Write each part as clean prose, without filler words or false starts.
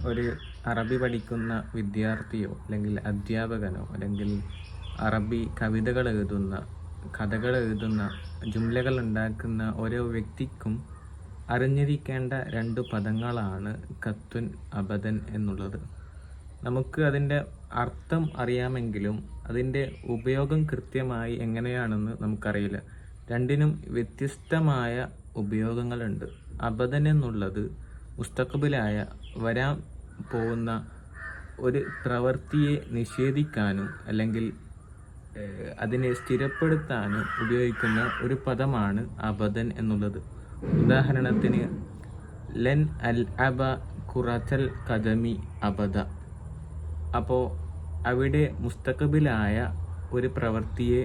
ഒരു അറബി പഠിക്കുന്ന വിദ്യാർത്ഥിയോ അല്ലെങ്കിൽ അധ്യാപകനോ അല്ലെങ്കിൽ അറബി കവിതകൾ എഴുതുന്ന, കഥകൾ എഴുതുന്ന, ജുംലകൾ ഉണ്ടാക്കുന്ന ഓരോ വ്യക്തിക്കും അറിഞ്ഞിരിക്കേണ്ട 2 പദങ്ങളാണ് കത്തുൻ, അബദൻ എന്നുള്ളത്. നമുക്ക് അതിൻ്റെ അർത്ഥം അറിയാമെങ്കിലും അതിൻ്റെ ഉപയോഗം കൃത്യമായി എങ്ങനെയാണെന്ന് നമുക്കറിയില്ല. രണ്ടിനും വ്യത്യസ്തമായ ഉപയോഗങ്ങളുണ്ട്. അബദൻ എന്നുള്ളത് മുസ്തഖബിലായ വരാൻ പോകുന്ന ഒരു പ്രവൃത്തിയെ നിഷേധിക്കാനും അല്ലെങ്കിൽ അതിനെ സ്ഥിരപ്പെടുത്താനും ഉപയോഗിക്കുന്ന ഒരു പദമാണ് അബദൻ എന്നുള്ളത്. ഉദാഹരണത്തിന് ലൻ അൽ അബ ഖുറത്തൽ ഖദമി അബദ. അപ്പോൾ അവിടെ മുസ്തഖബിലായ ഒരു പ്രവൃത്തിയെ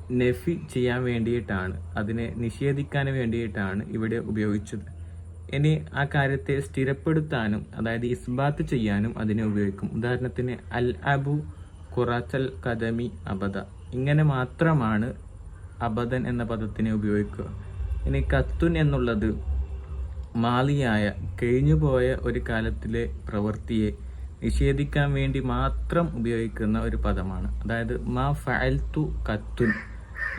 നഫി ചെയ്യാൻ വേണ്ടിയിട്ടാണ്, അതിനെ നിഷേധിക്കാൻ വേണ്ടിയിട്ടാണ് ഇവിടെ ഉപയോഗിച്ചത്. ഇനി ആ കാര്യത്തെ സ്ഥിരപ്പെടുത്താനും, അതായത് ഇസ്ബാത്ത് ചെയ്യാനും അതിനെ ഉപയോഗിക്കും. ഉദാഹരണത്തിന് അൽ അബു ഖുറത്തൽ ഖദമി അബദ. ഇങ്ങനെ മാത്രമാണ് അബദൻ എന്ന പദത്തിനെ ഉപയോഗിക്കുക. ഇനി കത്തുൻ എന്നുള്ളത് മാലിയായ, കഴിഞ്ഞുപോയ ഒരു കാലത്തിലെ പ്രവൃത്തിയെ നിഷേധിക്കാൻ വേണ്ടി മാത്രം ഉപയോഗിക്കുന്ന ഒരു പദമാണ്. അതായത് മാ ഫഅൽതു കത്തുൻ,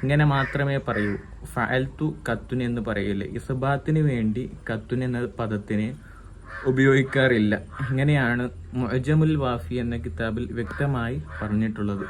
ഇങ്ങനെ മാത്രമേ പറയൂ. ഫഅൽതു കത്തുൻ എന്ന് പറയില്ല. ഇസ്ബാത്തിന് വേണ്ടി കത്തുൻ എന്ന പദത്തിനെ ഉപയോഗിക്കാറില്ല. ഇങ്ങനെയാണ് മുഅ്ജമുൽ വാഫി എന്ന കിതാബിൽ വ്യക്തമായി പറഞ്ഞിട്ടുള്ളത്.